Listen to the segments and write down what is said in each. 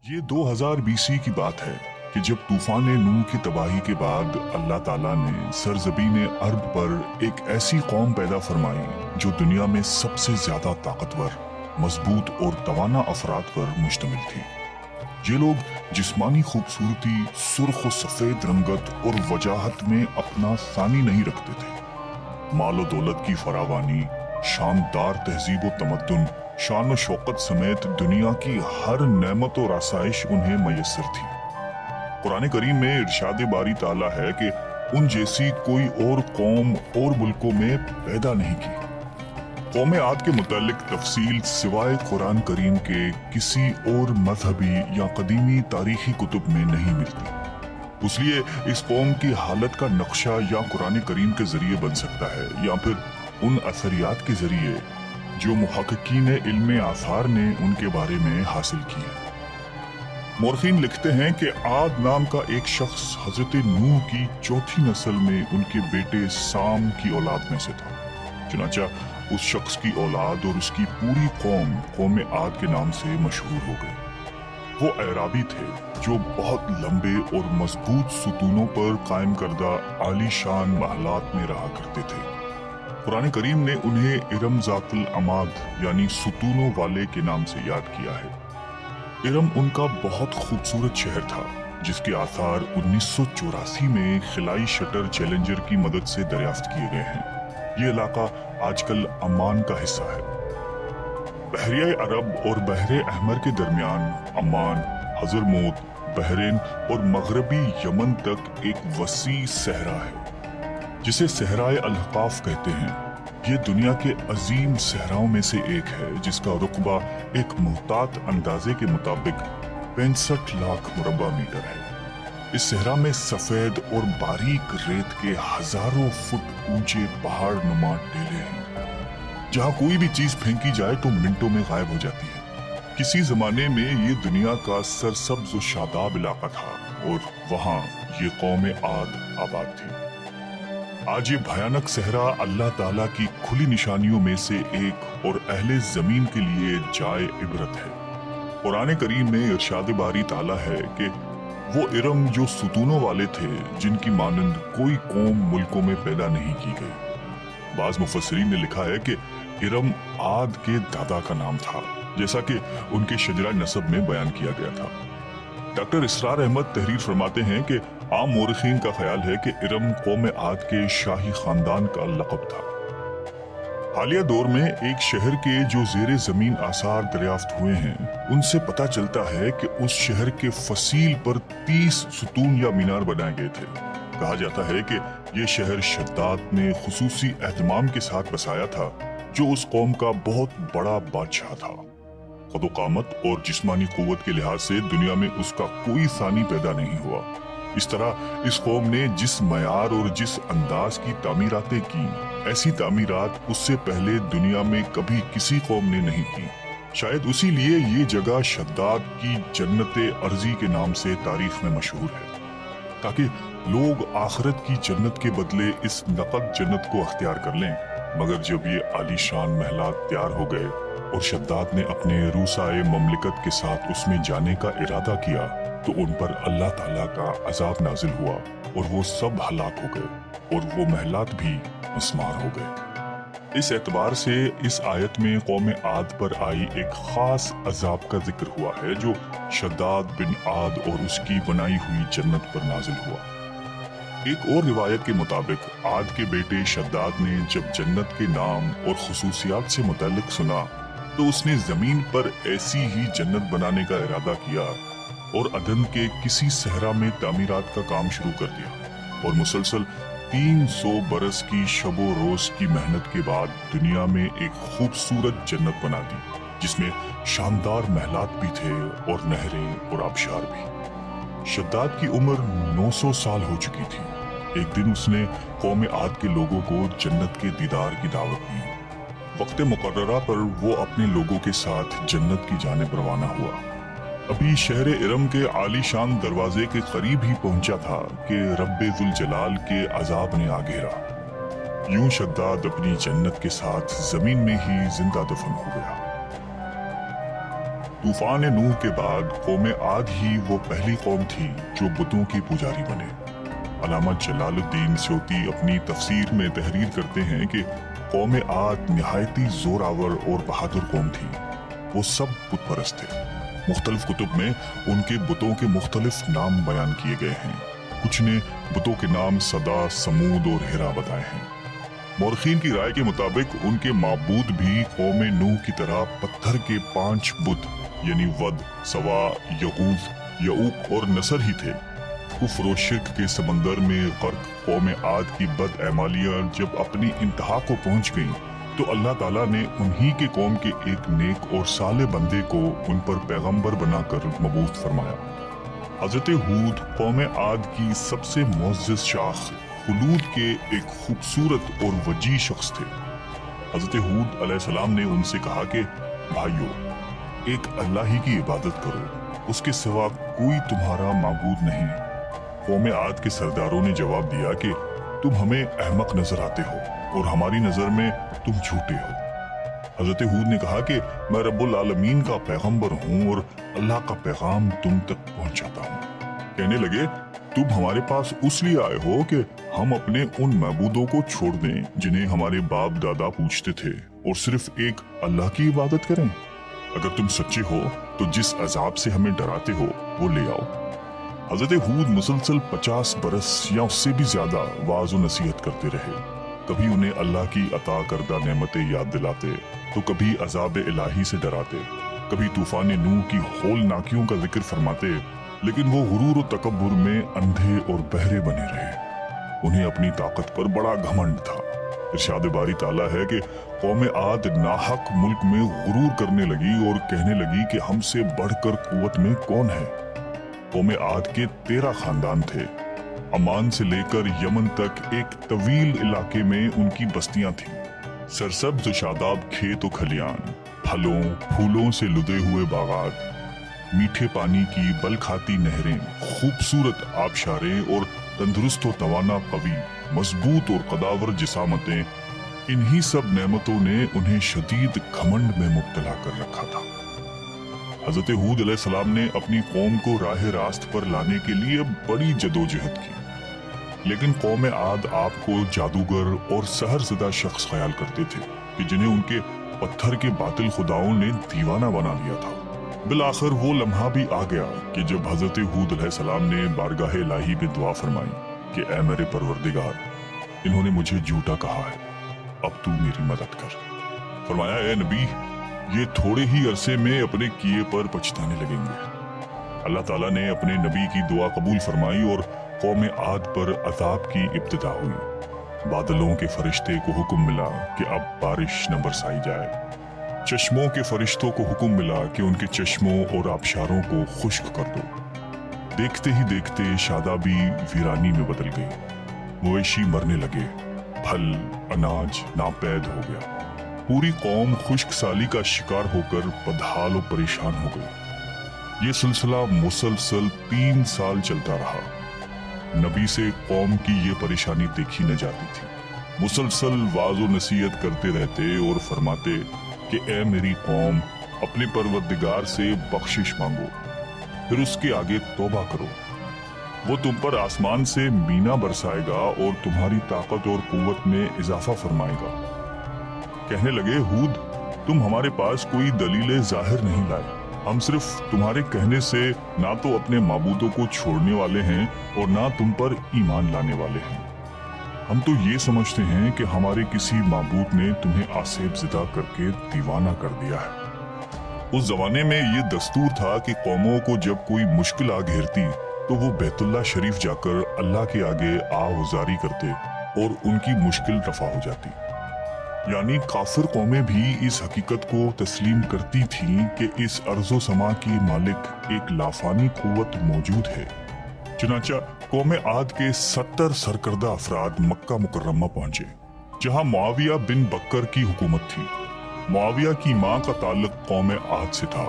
یہ 2000 BC کی بات ہے کہ جب طوفان نوح کی تباہی کے بعد اللہ تعالیٰ نے سرزمین ارض پر ایک ایسی قوم پیدا فرمائی جو دنیا میں سب سے زیادہ طاقتور، مضبوط اور توانا افراد پر مشتمل تھی۔ یہ لوگ جسمانی خوبصورتی، سرخ و سفید رنگت اور وجاہت میں اپنا ثانی نہیں رکھتے تھے۔ مال و دولت کی فراوانی، شاندار تہذیب و تمدن، شان و شوکت سمیت دنیا کی ہر نعمت و آسائش انہیں میسر تھی۔ قرآن کریم میں ارشاد باری تعالیٰ ہے کہ ان جیسی کوئی اور قوم اور ملکوں میں پیدا نہیں کی۔ قوم عاد کے متعلق تفصیل سوائے قرآن کریم کے کسی اور مذہبی یا قدیمی تاریخی کتب میں نہیں ملتی۔ اس لیے اس قوم کی حالت کا نقشہ یا قرآن کریم کے ذریعے بن سکتا ہے یا پھر ان اثریات کے ذریعے جو محققین علم آثار نے ان کے بارے میں حاصل کیے۔ مورخین لکھتے ہیں کہ عاد نام کا ایک شخص حضرت نوح کی چوتھی نسل میں ان کے بیٹے سام کی اولاد میں سے تھا۔ چنانچہ اس شخص کی اولاد اور اس کی پوری قوم عاد کے نام سے مشہور ہو گئی۔ وہ اعرابی تھے جو بہت لمبے اور مضبوط ستونوں پر قائم کردہ عالی شان محلات میں رہا کرتے تھے۔ قرآن کریم نے انہیں ارم ذات العماد یعنی ستونوں والے کے نام سے یاد کیا ہے۔ ارم ان کا بہت خوبصورت شہر تھا جس کے آثار 1984 میں خلائی شٹر چیلنجر کی مدد سے دریافت کیے گئے ہیں۔ یہ علاقہ آج کل عمان کا حصہ ہے۔ بحریہ عرب اور بحر احمر کے درمیان عمان، حضرموت، بحرین اور مغربی یمن تک ایک وسیع صحرا ہے جسے صحرائے الاحقاف کہتے ہیں۔ یہ دنیا کے عظیم صحراؤں میں سے ایک ہے جس کا رقبہ ایک محتاط اندازے کے مطابق 65 لاکھ مربع میٹر ہے۔ اس صحرا میں سفید اور باریک ریت کے ہزاروں فٹ اونچے پہاڑ نما ٹیلے ہیں جہاں کوئی بھی چیز پھینکی جائے تو منٹوں میں غائب ہو جاتی ہے۔ کسی زمانے میں یہ دنیا کا سرسبز و شاداب علاقہ تھا اور وہاں یہ قوم عاد آباد تھی۔ آج یہ بھیانک صحرا اللہ تعالیٰ کی کھلی نشانیوں میں سے ایک اور اہل زمین کے لیے جائے عبرت ہے۔ قرآن کریم میں ارشاد باری تعالیٰ ہے کہ وہ ارم جو ستونوں والے تھے جن کی مانند کوئی قوم ملکوں میں پیدا نہیں کی گئی۔ بعض مفسرین نے لکھا ہے کہ ارم عاد کے دادا کا نام تھا جیسا کہ ان کے شجرہ نسب میں بیان کیا گیا تھا۔ ڈاکٹر اسرار احمد تحریر فرماتے ہیں کہ عام مورخین کا خیال ہے کہ ارم قوم عاد کے شاہی خاندان کا لقب تھا۔ حالیہ دور میں ایک شہر کے جو زیر زمین آثار دریافت ہوئے ہیں ان سے پتہ چلتا ہے کہ اس شہر کے فصیل پر 30 ستون یا مینار بنائے گئے تھے۔ کہا جاتا ہے کہ یہ شہر شداد نے خصوصی اہتمام کے ساتھ بسایا تھا جو اس قوم کا بہت بڑا بادشاہ تھا۔ قد و قامت اور جسمانی قوت کے لحاظ سے دنیا میں اس کا کوئی ثانی پیدا نہیں ہوا۔ اس طرح اس قوم نے جس معیار اور جس انداز کی تعمیراتیں کی، ایسی تعمیرات اس سے پہلے دنیا میں کبھی کسی قوم نے نہیں کی۔ شاید اسی لیے یہ جگہ شداد کی جنت ارضی کے نام سے تاریخ میں مشہور ہے، تاکہ لوگ آخرت کی جنت کے بدلے اس نقد جنت کو اختیار کر لیں۔ مگر جب یہ عالی شان محلات تیار ہو گئے اور شداد نے اپنے روسائے مملکت کے ساتھ اس میں جانے کا ارادہ کیا تو ان پر اللہ تعالیٰ کا عذاب نازل ہوا اور وہ سب ہلاک ہو گئے اور وہ محلات بھی مسمار ہو گئے۔ اس اعتبار سے اس آیت میں قوم عاد پر آئی ایک خاص عذاب کا ذکر ہوا ہے جو شداد بن عاد اور اس کی بنائی ہوئی جنت پر نازل ہوا۔ ایک اور روایت کے مطابق عاد کے بیٹے شداد نے جب جنت کے نام اور خصوصیات سے متعلق سنا تو اس نے زمین پر ایسی ہی جنت بنانے کا ارادہ کیا اور عدن کے کسی صحرا میں تعمیرات کا کام شروع کر دیا اور مسلسل 300 برس کی شب و روز کی محنت کے بعد دنیا میں ایک خوبصورت جنت بنا دی جس میں شاندار محلات بھی تھے اور نہریں اور آبشار بھی۔ شداد کی عمر 900 سال ہو چکی تھی۔ ایک دن اس نے قوم عاد کے لوگوں کو جنت کے دیدار کی دعوت دی۔ وقت مقررہ پر وہ اپنے لوگوں کے ساتھ جنت کی جانب روانہ ہوا۔ ابھی شہر ارم کے عالی شان دروازے کے قریب ہی پہنچا تھا کہ رب ذوالجلال کے عذاب نے آ گھیرا۔ یوں شداد اپنی جنت کے ساتھ زمین میں ہی زندہ دفن ہو گیا۔ तूफान नूह के बाद कौम आद ही वो पहली कौम थी जो बुतों के पुजारी बने। अल्लामा जलालुद्दीन स्यूती अपनी तफसीर में तहरीर करते हैं कि कौम आद निहायती जोरावर और बहादुर कौम थी। वो सब बुत परस्त थे। मुख्तलिफ कुतुब में उनके बुतों के मुख्तलिफ नाम बयान किए गए हैं। कुछ ने बुतों के नाम सदा, समूद और हिरा बताए हैं। मौरखीन की राय के मुताबिक उनके माबूद भी कौम नूह की तरह पत्थर के 5 बुत यानी वद, सवा, यगूज, यऊक और नसर ही थे। कुफ्र और शिर्क के समंदर में गर्क कौम आद की बदएमालियां जब अपनी इंतहा को पहुंच गईं, तो अल्लाह ताला ने उन्हीं के कौम के एक नेक और साले बंदे को उन पर पैगंबर बनाकर मबूस फरमाया। हजरत हूद कौम आद की सबसे मुअज़्ज़ज़ शाख हुलूद के एक खूबसूरत और वजी शख्स थे। हजरत हूद अलैहिस्सलाम ने उनसे कहा कि भाइयों, एक अल्लाह ही की इबादत करो, उसके सिवा कोई तुम्हारा माबूद नहीं। कौम आद के सरदारों ने जवाब दिया कि तुम हमें अहमक नजर आते हो और हमारी नजर में तुम झूठे हो। हजरत हूद ने कहा कि मैं रब्बुल आलमीन का पैगंबर हूँ और अल्लाह का पैगाम तुम तक पहुँचाता हूँ। कहने लगे, तुम हमारे पास उसलिए आए हो कि हम अपने उन महबूदों को छोड़ दें जिन्हें हमारे बाप दादा पूछते थे और सिर्फ एक अल्लाह की इबादत करें। अगर तुम सच्चे हो तो जिस अजाब से हमें डराते हो वो ले आओ। हजरत हूद मुसलसल 50 बरस या उससे भी ज्यादा वाज व नसीहत करते रहे। कभी उन्हें अल्लाह की अता करदा नेमतें याद दिलाते, तो कभी अजाब इलाही से डराते, कभी तूफान नूह की होलनाकियों का जिक्र फरमाते, लेकिन वो गुरूर और तकब्बुर में अंधे और बहरे बने रहे। उन्हें अपनी ताकत पर बड़ा घमंड था। इरशाद बारी ताला है कि कौम आद नाहक मुल्क में गुरूर करने लगी और कहने लगी कि हमसे बढ़कर कुव्वत में कौन है। कौम आद के 13 खानदान थे। अमान से लेकर यमन तक एक तवील इलाके में उनकी बस्तियां थीं। सरसब्ज शादाब खेत व खलियान, फलों फूलों से लुदे हुए बागात, मीठे पानी की बल खाती नहरें, खूबसूरत आबशारें और तंदुरुस्त व तवाना कवि, मजबूत और कदावर जिसामतें, इन्हीं सब नेमतों ने उन्हें शदीद घमंड में मुब्तला कर रखा था। हजरत हूद अलैहिस्सलाम ने अपनी कौम को राह रास्त पर लाने के लिए बड़ी जदोजहद की, लेकिन कौम आद आपको जादूगर और सहरज़दा शख्स ख्याल करते थे कि जिन्हें उनके पत्थर के बातिल खुदाओं ने दीवाना बना लिया था। बिलाखिर वो लम्हा भी आ गया कि जब हजरत हूद अलैहिस्सलाम ने बारगाह इलाही में दुआ फरमाई कि ऐ मेरे परवरदिगार, इन्होंने मुझे झूठा कहा है, अब तू मेरी मदद कर। फरमाया, ए नबी, ये थोड़े ही अरसे में अपने किए पर पछताने लगेंगे। अल्लाह ताला ने अपने नबी की दुआ कबूल फरमाई और कौम आद पर अजाब की इब्तिदा हुई। बादलों के फरिश्ते को हुक्म मिला कि अब बारिश न बरसाई जाए। चश्मों के फरिश्तों को हुक्म मिला कि उनके चश्मों और आबशारों को खुश्क कर दो। देखते ही देखते शादाबी वीरानी में बदल गई। मवेशी मरने लगे, फल अनाज नापैद हो गया। पूरी कौम खुश्क साली का शिकार होकर बदहाल और परेशान हो गई। ये सिलसिला मुसलसल 3 साल चलता रहा। नबी से कौम की ये परेशानी देखी न जाती थी। मुसलसल वाज व नसीहत करते रहते और फरमाते कि ए मेरी कौम, अपने परवरदिगार से बख्शिश मांगो, फिर उसके आगे तौबा करो। वो तुम पर आसमान से मीना बरसाएगा और तुम्हारी ताकत और कुव्वत में इजाफा फरमाएगा। कहने लगे, हूद, तुम हमारे पास कोई दलील जाहिर नहीं लाए। हम सिर्फ तुम्हारे कहने से ना तो अपने माबूदों को छोड़ने वाले हैं और ना तुम पर ईमान लाने वाले हैं। हम तो ये समझते हैं कि हमारे किसी माबूद ने तुम्हें आसेब ज़िदा करके दीवाना कर दिया है। उस जमाने में ये दस्तूर था कि कौमों को जब कोई मुश्किल आ घेरती तो वो बैतुल्लाह शरीफ जाकर अल्लाह के आगे आहुजारी करते और उनकी मुश्किल रफा हो जाती। यानी काफिर कौमें भी इस हकीकत को तस्लीम करती थीं कि इस अर्ज़ो समा की मालिक एक लाफानी कुव्वत मौजूद है। चुनांचा कौम आद के 70 सरकर्दा अफराद मक्का मुकर्रमा पहुंचे, जहां मुआविया बिन बकर की हुकूमत थी। मुआविया की मां का ताल्लुक कौम आद से था।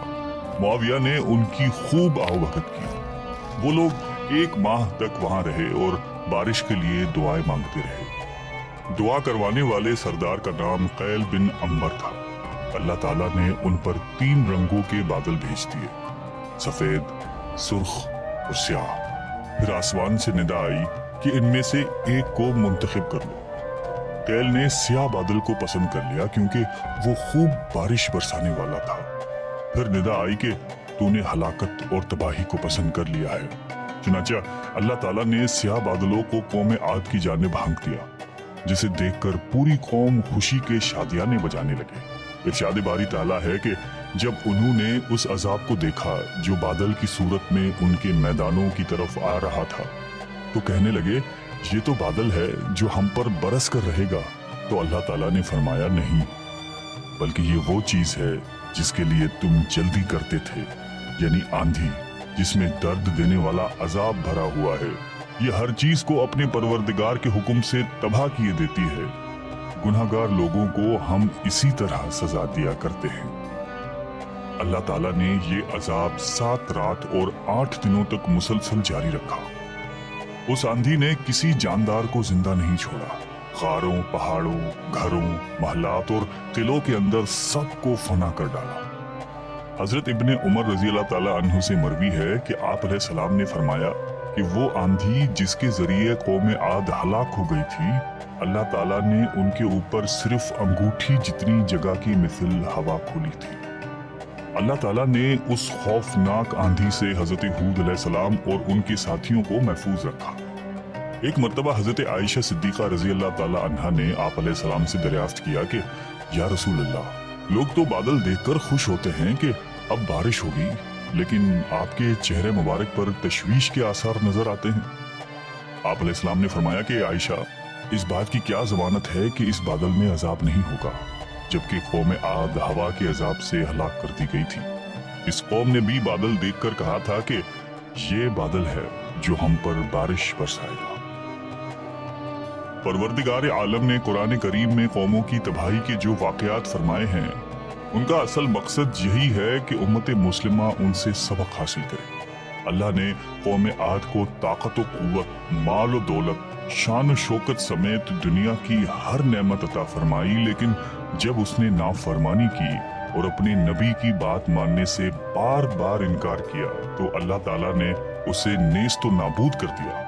मुआविया ने उनकी खूब आवभगत की। वो लोग 1 माह तक वहां रहे और बारिश के लिए दुआएं मांगते रहे। दुआ करवाने वाले सरदार का नाम कैल बिन अंबर था। अल्लाह ताला ने उन पर 3 रंगों के बादल भेज दिए, सफेद, सुर्ख और स्याह। फिर आसमान से निदा आई कि इनमें से एक को मुंतखब कर लो। कैल ने स्याह बादल को पसंद कर लिया क्योंकि वो खूब बारिश बरसाने वाला था। फिर निदा आई कि तूने हलाकत और तबाही को पसंद कर लिया है। चुनांचे अल्लाह ताला ने स्याह बादलों को कौम आद की जानिब हाँक दिया, जिसे देखकर पूरी कौम खुशी के शादियाने बजाने लगे। इरशाद बारी ताला है कि जब उन्होंने उस अजाब को देखा जो बादल की सूरत में उनके मैदानों की तरफ आ रहा था, तो कहने लगे ये तो बादल है जो हम पर बरस कर रहेगा। तो अल्लाह ताला ने फरमाया नहीं, बल्कि ये वो चीज है जिसके लिए तुम जल्दी करते थे, यानी आंधी जिसमें दर्द देने वाला अजाब भरा हुआ है। ये हर चीज को अपने परवरदिगार के हुक्म से तबाह किए देती है। गुनाहगार लोगों को हम इसी तरह सजा दिया करते हैं। अल्लाह ताला ने ये अजाब 7 रात और 8 दिनों तक मुसलसल जारी रखा। उस आंधी ने किसी जानदार को जिंदा नहीं छोड़ा। गारों, पहाड़ों, घरों, महलात और किलों के अंदर सबको फना कर डाला। हजरत इब्ने उमर रजी अल्लाह ताला अन्हु से मरवी है कि आप अलैहिस्सलाम ने फरमाया कि वो आंधी जिसके जरिए कौम आद हलाक हो गई थी, अल्लाह ताला ने उनके ऊपर सिर्फ अंगूठी जितनी जगह की मिसल हवा खोली थी। अल्लाह ताला ने उस खौफनाक आंधी से हजरत हूद अलैहिस्सलाम और उनके साथियों को महफूज रखा। एक मर्तबा हजरत आयशा सिद्दीका रजी अल्लाह ताला अन्हा ने आप अलैहिस्सलाम से दरियाफ्त किया कि या रसूल अल्लाह, लोग तो बादल देखकर खुश होते हैं कि अब बारिश होगी, लेकिन आपके चेहरे मुबारक पर तशवीश के आसार नजर आते हैं। आप अलैहिस्सलाम ने फरमाया कि आयशा, इस बात की क्या जमानत है कि इस बादल में अजाब नहीं होगा, जबकि कौम आद हवा के अजाब से हलाक कर दी गई थी। इस कौम ने भी बादल देखकर कहा था कि ये बादल है जो हम पर बारिश बरसाएगा। परवरदिगार आलम ने कुरान करीम में कौमों की तबाही के जो वाकयात फरमाए हैं, उनका असल मकसद यही है कि उम्मत मुस्लिमा उनसे सबक हासिल करे। अल्लाह ने कौम आद को ताकत व कुव्वत, माल व दौलत, शान व शौकत समेत दुनिया की हर नेमत अता फरमाई, लेकिन जब उसने नाफरमानी की और अपने नबी की बात मानने से बार बार इनकार किया, तो अल्लाह ताला ने उसे नेस्त व नाबूद कर दिया।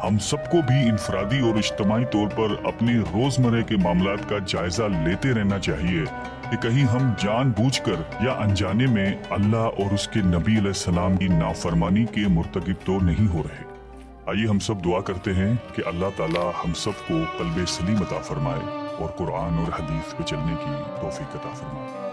हम सबको भी इनफरादी और इज्तिमाई तौर पर अपने रोजमर्रा के मामलात का जायजा लेते रहना चाहिए कि कहीं हम जानबूझकर या अनजाने में अल्लाह और उसके नबी अलैहिस्सलाम की नाफरमानी के मुर्तकिब तो नहीं हो रहे। आइए हम सब दुआ करते हैं कि अल्लाह ताला हम सबको क़ल्ब सलीम अता फरमाए और कुरान और हदीस पे चलने की तौफीक अता फरमाए।